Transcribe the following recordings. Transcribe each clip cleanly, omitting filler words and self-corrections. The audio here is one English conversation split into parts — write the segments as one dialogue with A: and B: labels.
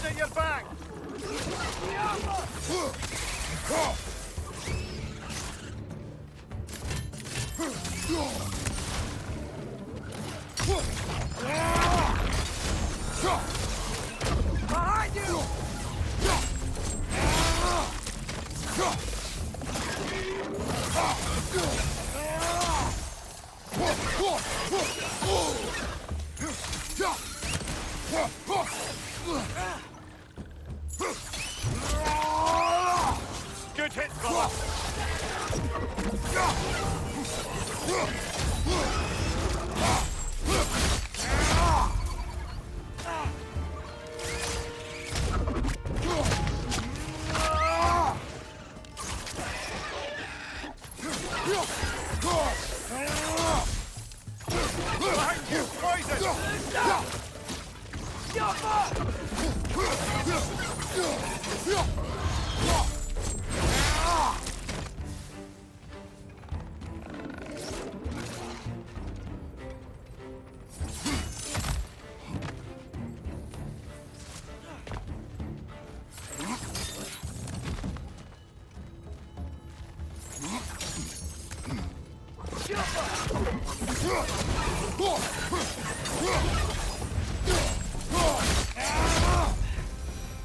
A: at your back!
B: Behind you!
A: Good hit, fella! Behind you, poison!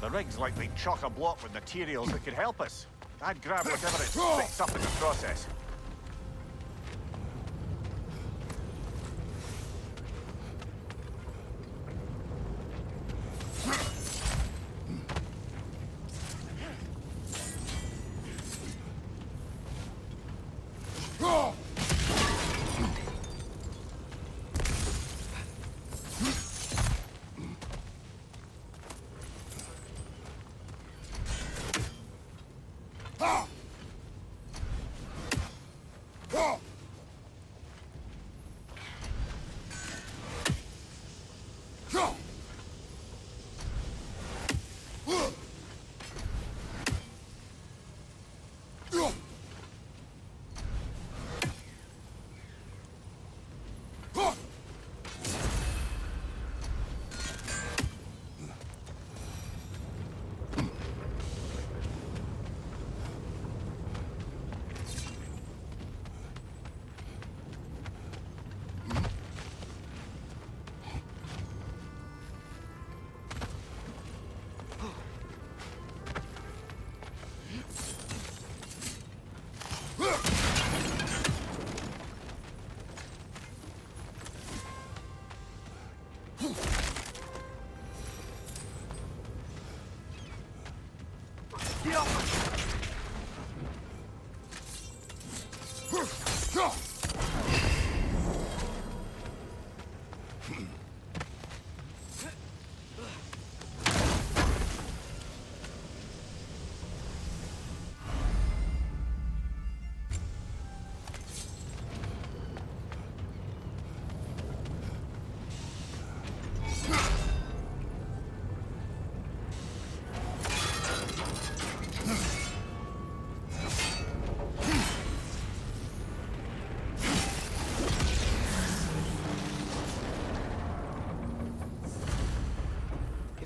A: The rig's likely chock-a-block with materials that could help us. I'd grab whatever it picks up in the process.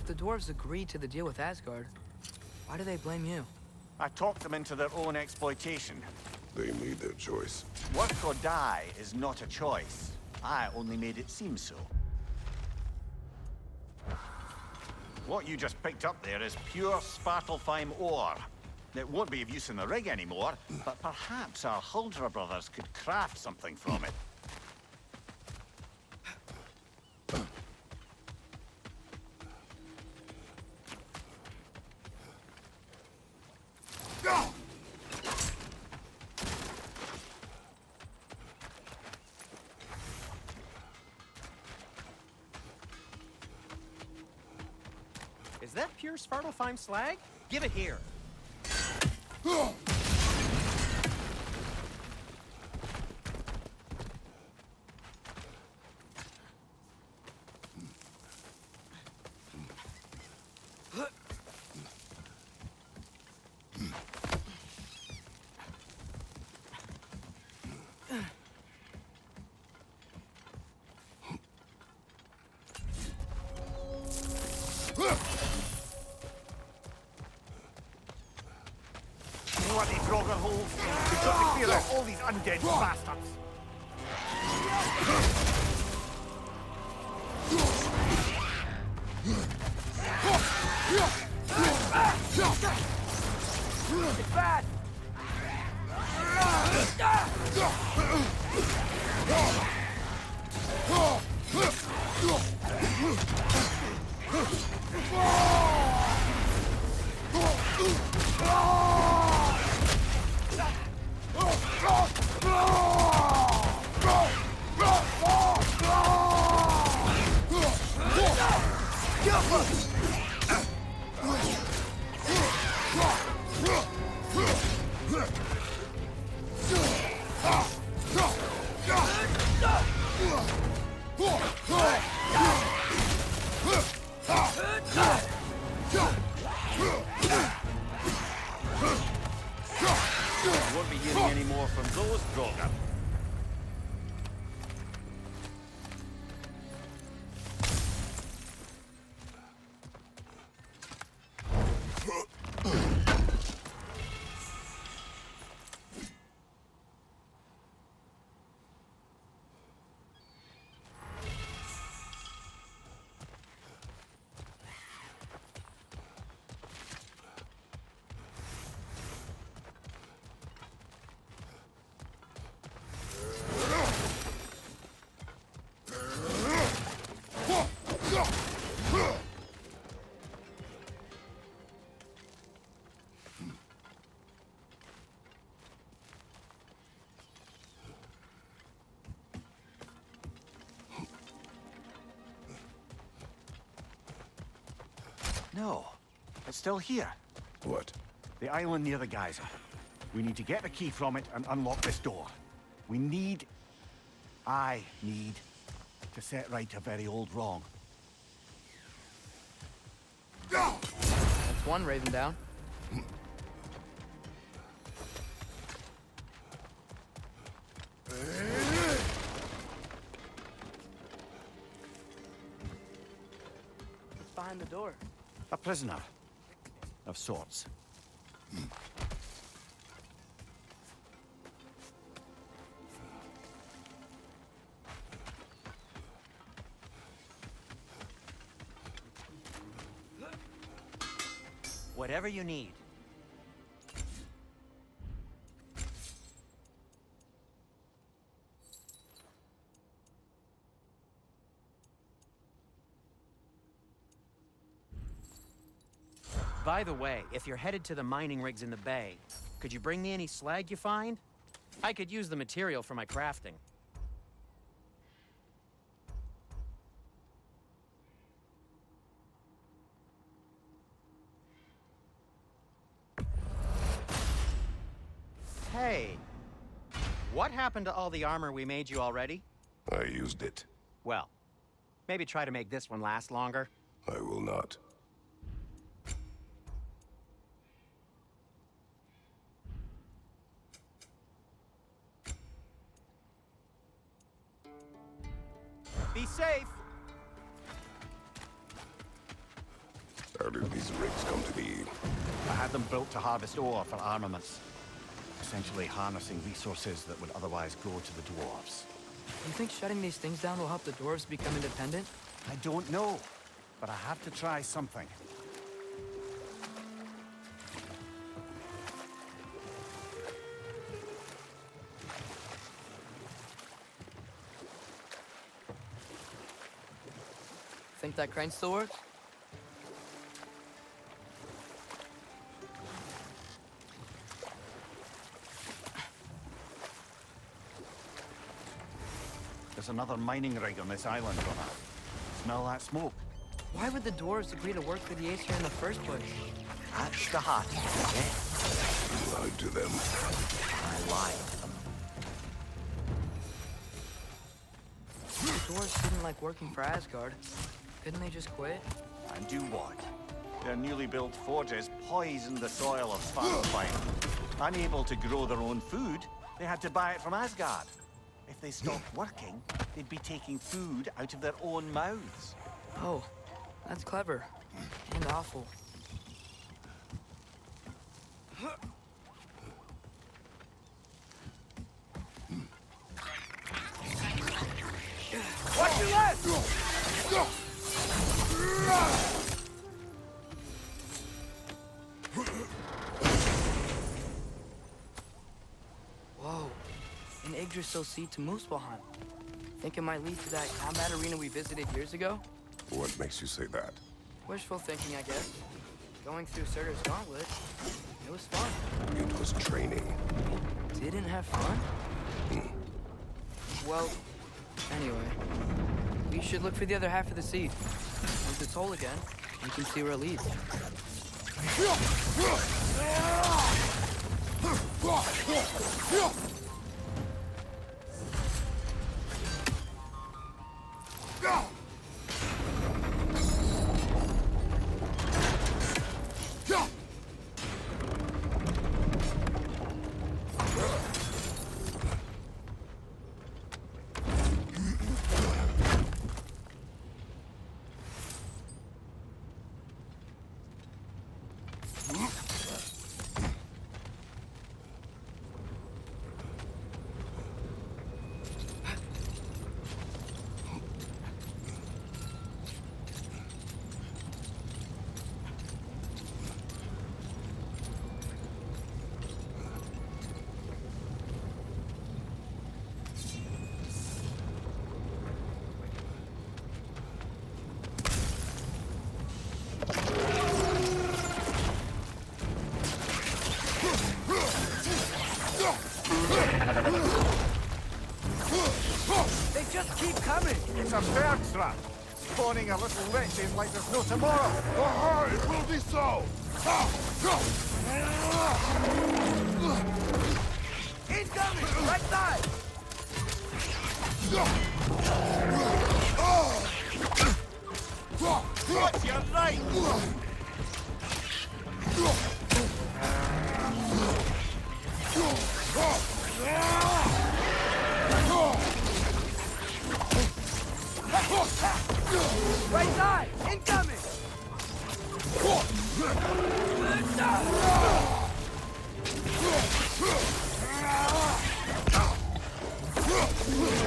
B: The dwarves agreed to the deal with Asgard. Why do they blame you?
A: I talked them into their own exploitation.
C: They made their choice.
A: Work or die is not a choice. I only made it seem so. What you just picked up there is pure Svartalfheim ore. It won't be of use in the rig anymore, but perhaps our Huldra brothers could craft something from it.
D: Is that pure Svartalfheim slag? Give it here.
A: We've got to clear out all these undead bastards.
B: It's bad!
A: You won't be hearing any more from those Drogon. No, it's still here.
C: What?
A: The island near the geyser. We need to get the key from it and unlock this door. I need to set right a very old wrong.
B: That's one raven down. Behind the door.
A: A prisoner of sorts.
D: Whatever you need. By the way, if you're headed to the mining rigs in the bay, could you bring me any slag you find? I could use the material for my crafting. Hey, what happened to all the armor we made you already?
C: I used it.
D: Well, maybe try to make this one last longer.
C: I will not.
D: Be safe!
C: How did these rigs come to be?
A: I had them built to harvest ore for armaments. Essentially harnessing resources that would otherwise go to the dwarves.
B: You think shutting these things down will help the dwarves become independent?
A: I don't know, but I have to try something.
B: Think that crane still works?
A: There's another mining rig on this island, Gunnar. Smell that smoke?
B: Why would the dwarves agree to work for the Aesir in the first place?
A: That's the heart of it.
C: You lied to them.
A: I lied to them.
B: The dwarves didn't like working for Asgard. Couldn't they just quit?
A: And do what? Their newly built forges poisoned the soil of Svartalfheim. Unable to grow their own food, they had to buy it from Asgard. If they stopped working, they'd be taking food out of their own mouths.
B: Oh, that's clever. And awful. Whoa. An Yggdrasil seed to Muspelheim. Think it might lead to that combat arena we visited years ago?
C: What makes you say that?
B: Wishful thinking, I guess. Going through Surtur's gauntlet, it was fun.
C: It was training.
B: Didn't have fun? Well, anyway, we should look for the other half of the seed. Once it's whole again, we can see where it leads. They just keep coming!
A: It's a bird trap, spawning a little wretched like there's no tomorrow.
C: It will be so!
B: Incoming! Right side!
A: Watch your right!
B: Right side! Incoming!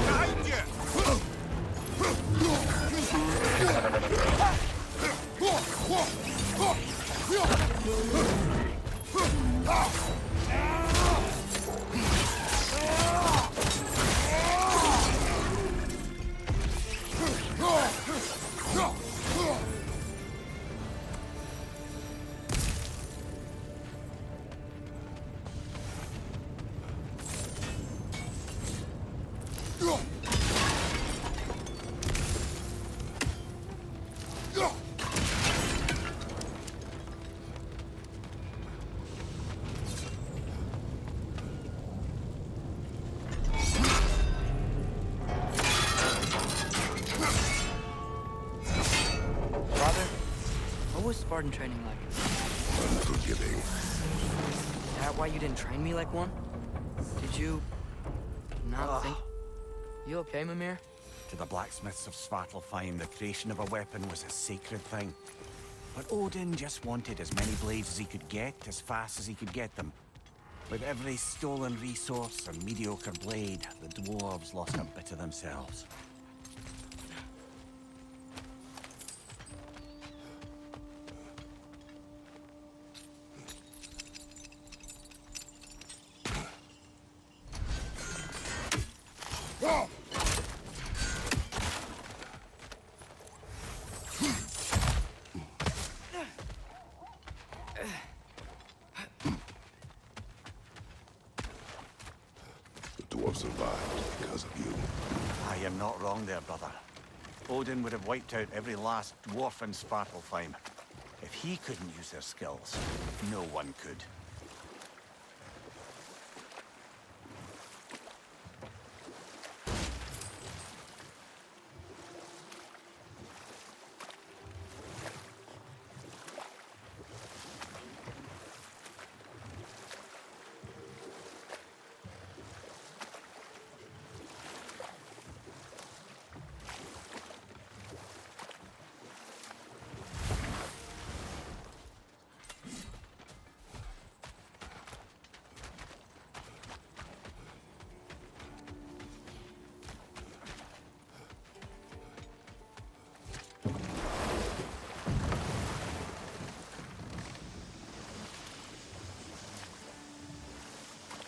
A: Behind you!
B: What was Spartan training like?
C: Unforgiving.
B: Is that why you didn't train me like one? Did you not think? You okay, Mimir?
A: To the blacksmiths of Svartalfheim, the creation of a weapon was a sacred thing. But Odin just wanted as many blades as he could get, as fast as he could get them. With every stolen resource or mediocre blade, the dwarves lost a bit of themselves.
C: The dwarves survived because of you.
A: I am not wrong there, brother. Odin would have wiped out every last dwarf in Svartalfheim. If he couldn't use their skills, no one could.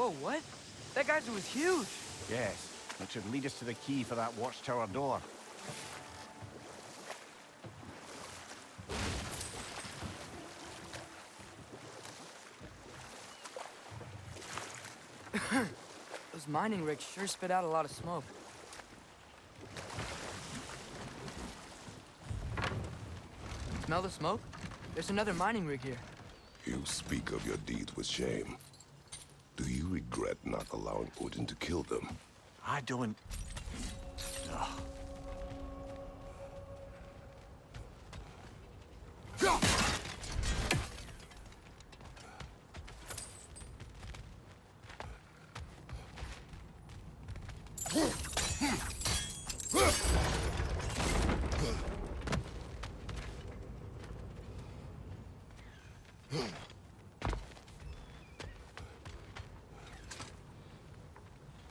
B: Whoa, what? That geyser was huge.
A: Yes, it should lead us to the key for that watchtower door.
B: Those mining rigs sure spit out a lot of smoke. Smell the smoke? There's another mining rig here.
C: You speak of your deeds with shame. Do you regret not allowing Odin to kill them?
A: I don't... Ugh.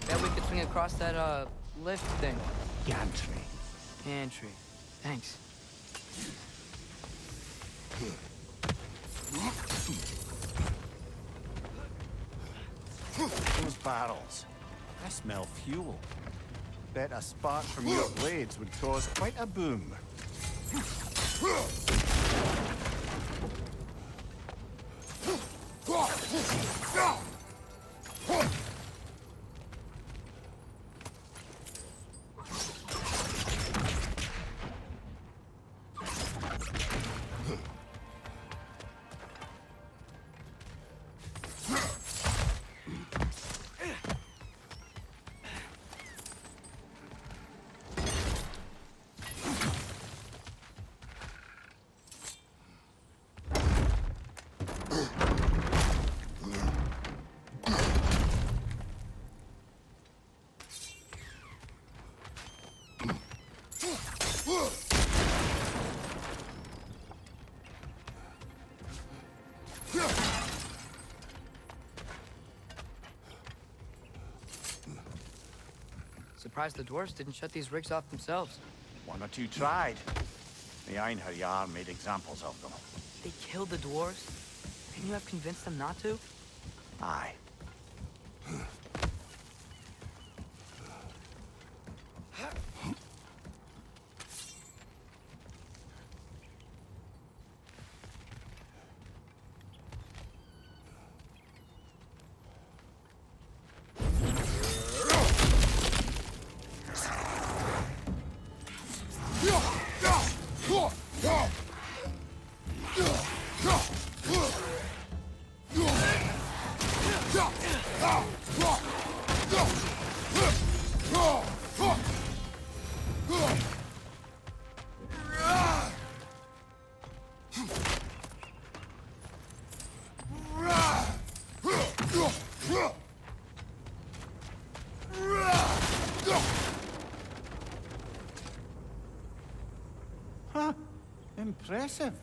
B: Bet we could swing across that, lift thing.
A: Gantry.
B: Pantry. Thanks.
A: Those barrels. I smell fuel. Bet a spark from your blades would cause quite a boom.
B: Surprised the dwarves didn't shut these rigs off themselves.
A: One or two tried. The Einherjar made examples of them.
B: They killed the dwarves? Couldn't you have convinced them not to?
A: Aye. Huh. Impressive.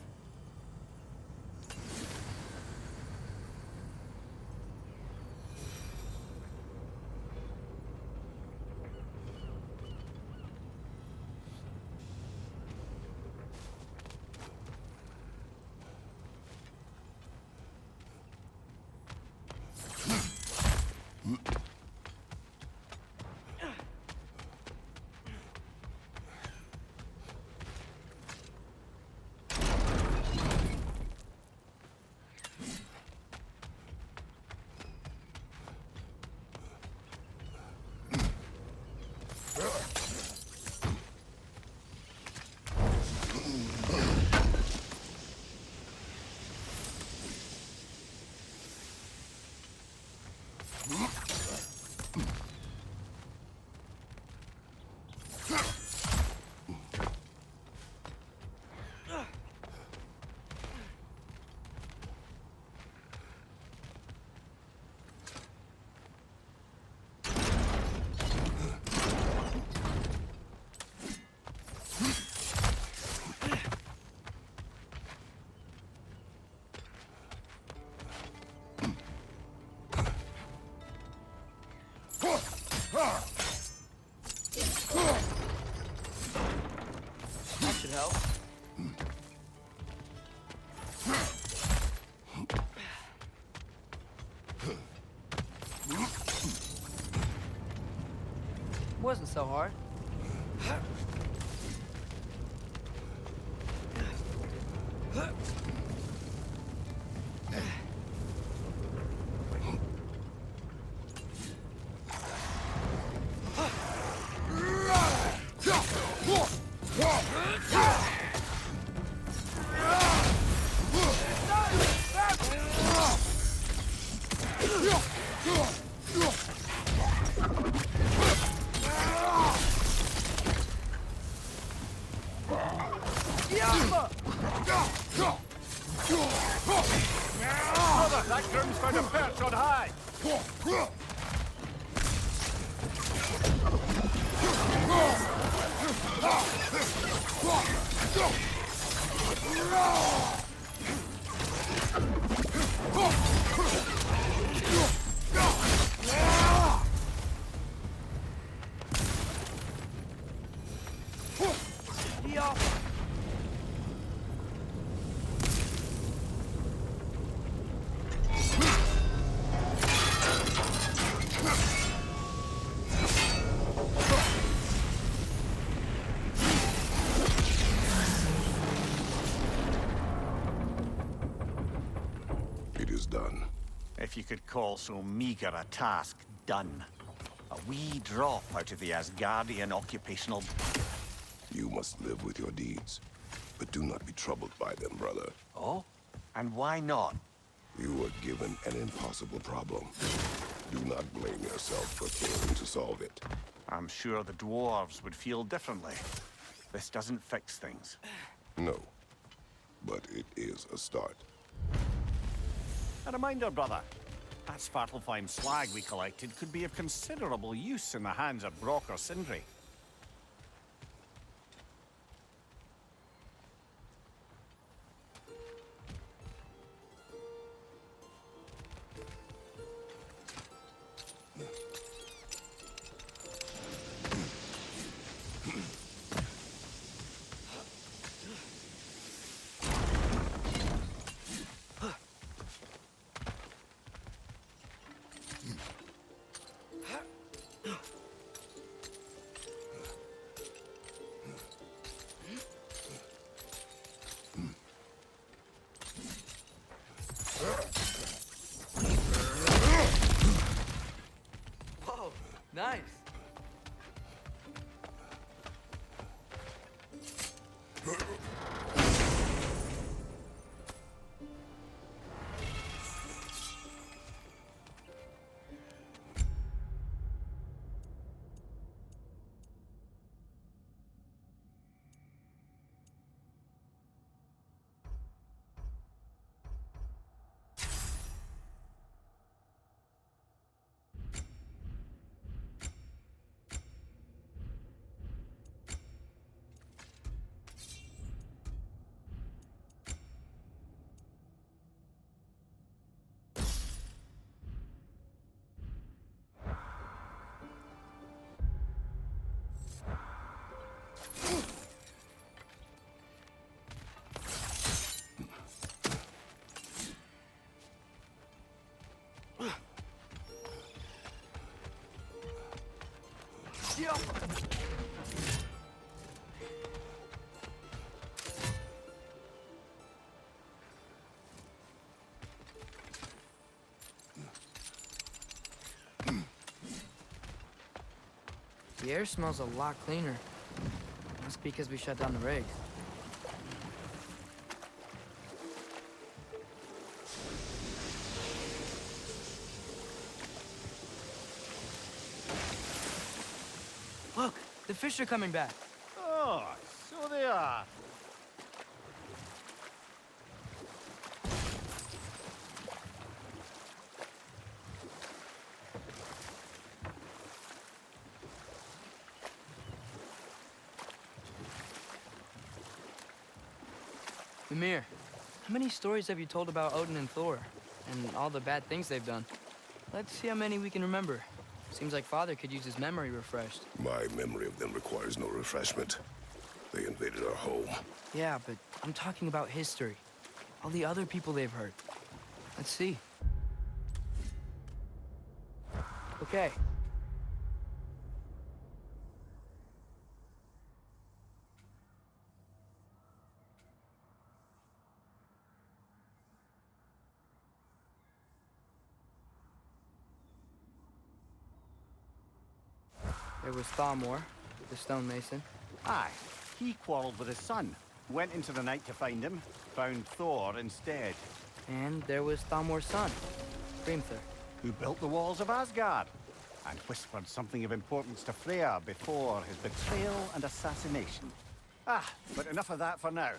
B: wasn't so hard.
A: Brother, that groom's found a perch on high!
C: It is done.
A: If you could call so meager a task done. A wee drop out of the Asgardian occupational...
C: You must live with your deeds, but do not be troubled by them, brother.
A: Oh? And why not?
C: You were given an impossible problem. Do not blame yourself for failing to solve it.
A: I'm sure the dwarves would feel differently. This doesn't fix things.
C: No, but it is a start.
A: A reminder, brother. That Svartalfheim slag we collected could be of considerable use in the hands of Brock or Sindri.
B: Whoa, nice. The air smells a lot cleaner. Must be because we shut down the rig. Look, the fish are coming back.
A: Oh, so they are.
B: Mimir, how many stories have you told about Odin and Thor? And all the bad things they've done? Let's see how many we can remember. Seems like Father could use his memory refreshed.
C: My memory of them requires no refreshment. They invaded our home.
B: Yeah, but I'm talking about history. All the other people they've hurt. Let's see. Okay. There was Thalmor, the stonemason.
A: Aye, he quarreled with his son. Went into the night to find him, found Thor instead.
B: And there was Thalmor's son, Grimthur.
A: Who built the walls of Asgard, and whispered something of importance to Freya before his betrayal and assassination. Ah, but enough of that for now.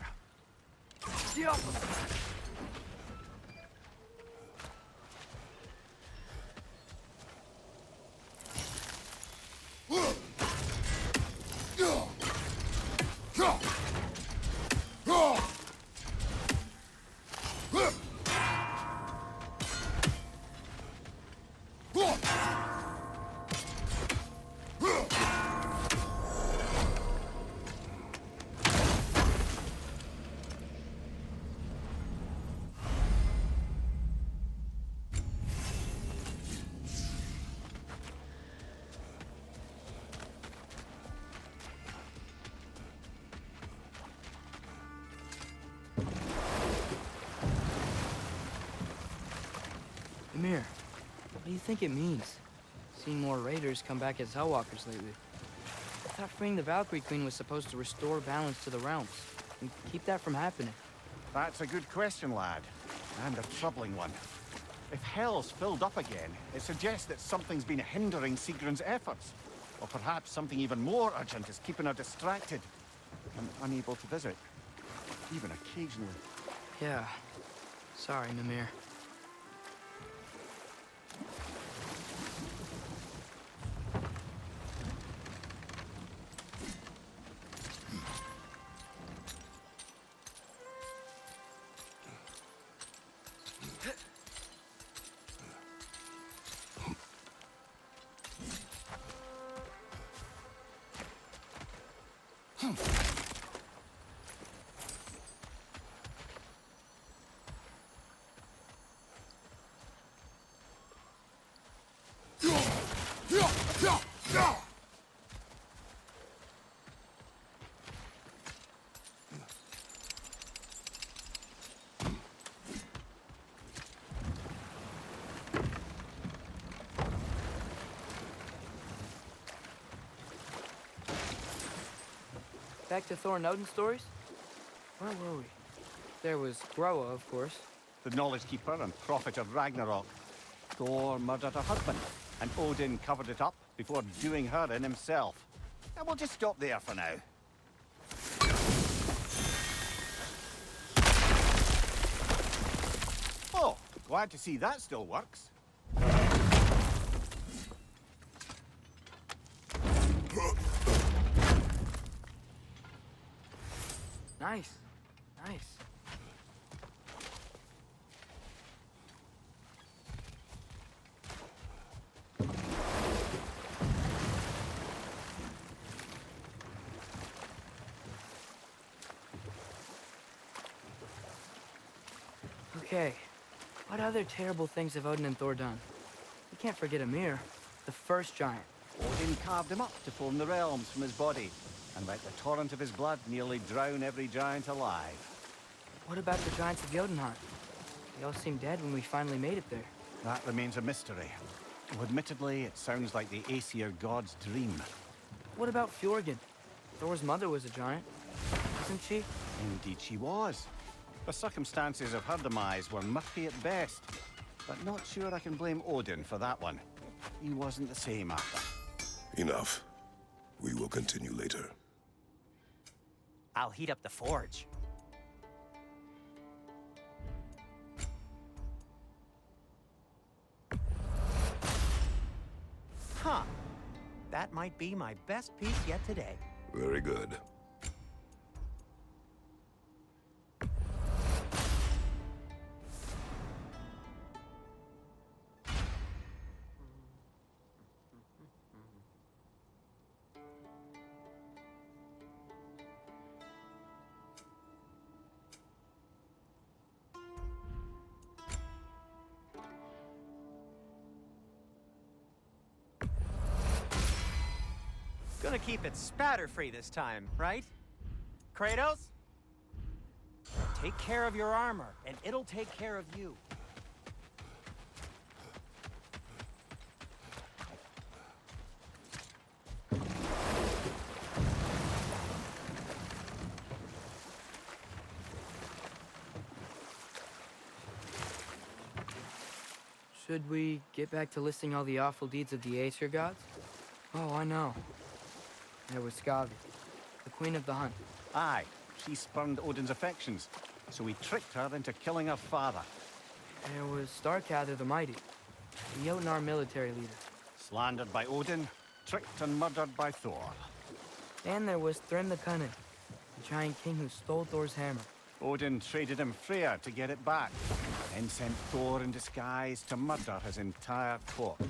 B: Ymir, what do you think it means? Seen more raiders come back as Hellwalkers lately. I thought freeing the Valkyrie Queen was supposed to restore balance to the realms and keep that from happening.
A: That's a good question, lad. And a troubling one. If Hell's filled up again, it suggests that something's been hindering Sigrun's efforts. Or perhaps something even more urgent is keeping her distracted and unable to visit. Even occasionally.
B: Yeah. Sorry, Mimir. Back to Thor and Odin stories? Where were we? There was Groa, of course.
A: The Knowledge Keeper and Prophet of Ragnarok. Thor murdered her husband, and Odin covered it up before doing her in himself. And we'll just stop there for now. Oh, glad to see that still works.
B: Nice. Nice. Okay. What other terrible things have Odin and Thor done? We can't forget Ymir, the first giant.
A: Odin carved him up to form the realms from his body, and let the torrent of his blood nearly drown every giant alive.
B: What about the giants of Jotunheim? They all seemed dead when we finally made it there.
A: That remains a mystery. Though admittedly, it sounds like the Aesir god's dream.
B: What about Fjorgyn? Thor's mother was a giant, wasn't she?
A: Indeed she was. The circumstances of her demise were murky at best, but not sure I can blame Odin for that one. He wasn't the same after.
C: Enough. We will continue later.
D: I'll heat up the forge. Huh. That might be my best piece yet today.
C: Very good.
D: Gonna keep it spatter-free this time, right? Kratos? Take care of your armor, and it'll take care of you.
B: Should we get back to listing all the awful deeds of the Aesir gods? Oh, I know. There was Skavi, the queen of the hunt.
A: Aye, she spurned Odin's affections, so he tricked her into killing her father.
B: There was Starkather the Mighty, the Jotnar military leader.
A: Slandered by Odin, tricked and murdered by Thor.
B: And there was Thrym the Cunning, the giant king who stole Thor's hammer.
A: Odin traded him Freya to get it back, then sent Thor in disguise to murder his entire court. You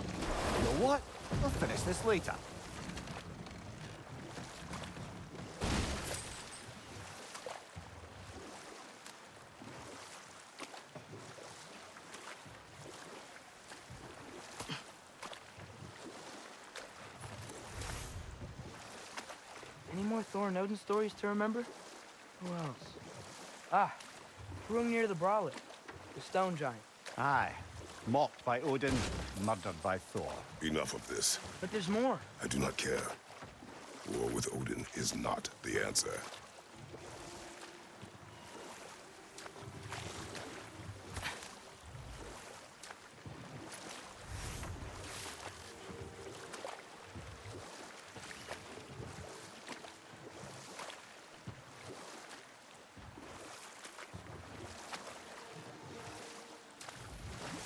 A: know what? We'll finish this later.
B: Any more Thor and Odin stories to remember? Who else? Ah, Hrungnir the Brawler, the stone giant.
A: Aye. Mocked by Odin, murdered by Thor.
C: Enough of this.
B: But there's more.
C: I do not care. War with Odin is not the answer.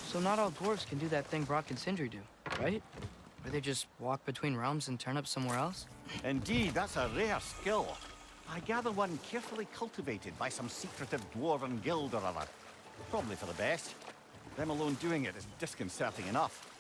B: So not all dwarves can do that thing Brock and Sindri do, right? Where they just walk between realms and turn up somewhere else?
A: Indeed, that's a rare skill. I gather one carefully cultivated by some secretive dwarven guild or other. Probably for the best. Them alone doing it is disconcerting enough.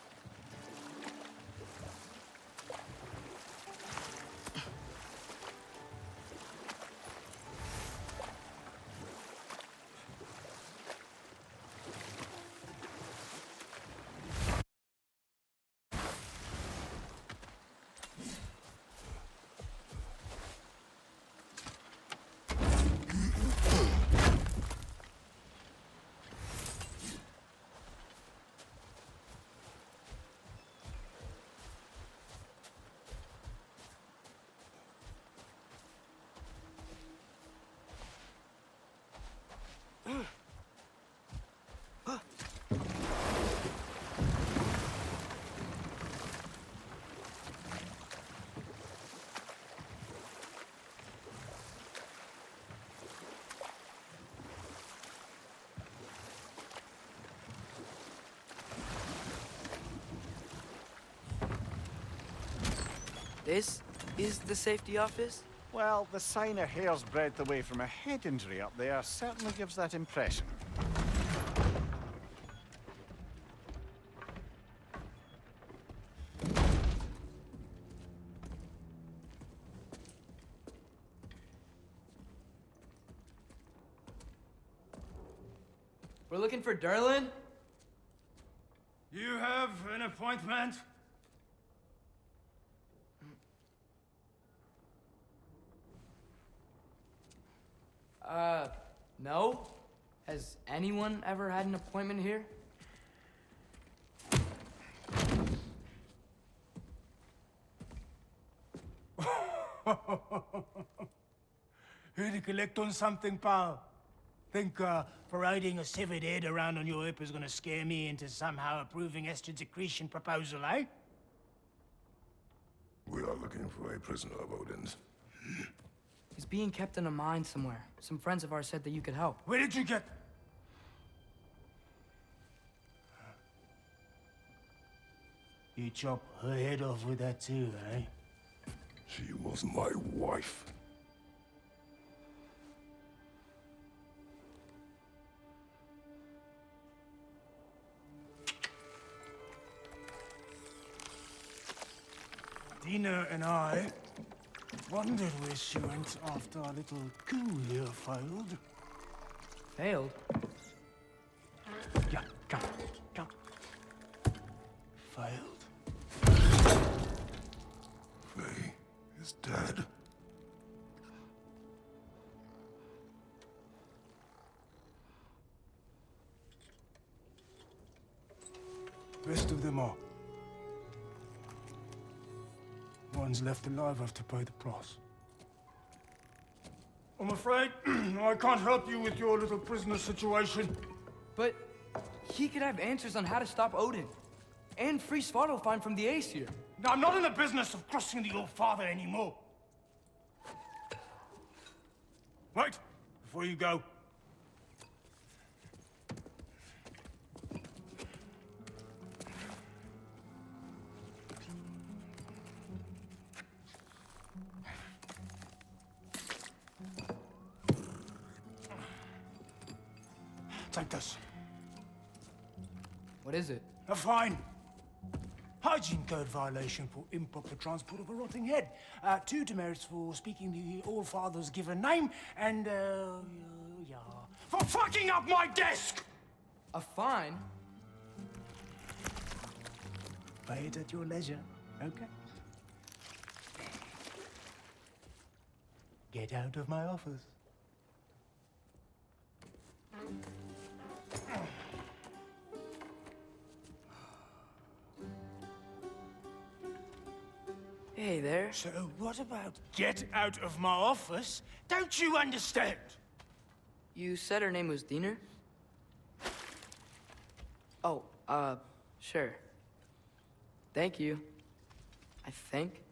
B: This is the safety office?
A: Well, the sign a hair's breadth away from a head injury up there certainly gives that impression.
B: We're looking for Durlin?
E: You have an appointment?
B: No? Has anyone ever had an appointment here?
E: Here to collect on something, pal? Think, parading a severed head around on your hip is gonna scare me into somehow approving Estrid's accretion proposal, eh?
C: We are looking for a prisoner of Odin's.
B: He's being kept in a mine somewhere. Some friends of ours said that you could help.
E: Where did you get... You chop her head off with that too, eh?
C: She was my wife.
E: Dina and I wondered where she went after our little coup here failed.
B: Failed?
E: Yeah, come, come. Failed.
C: Faye is dead.
E: Rest of them are. Ones left alive have to pay the price. I'm afraid I can't help you with your little prisoner situation.
B: But He could have answers on how to stop Odin. And free Svartalfheim from the Aesir.
E: Now, I'm not in the business of crossing the Old Father anymore. Right, before you go. Take this.
B: What is it?
E: A fine. Hygiene code violation for improper transport of a rotting head. 2 demerits for speaking the All-Father's given name, and, yeah, for fucking up my desk!
B: A fine?
E: Pay it at your leisure, okay? Get out of my office.
B: Hey there.
E: So what about get out of my office? Don't you understand?
B: You said her name was Diener? Oh, sure. Thank you. I think.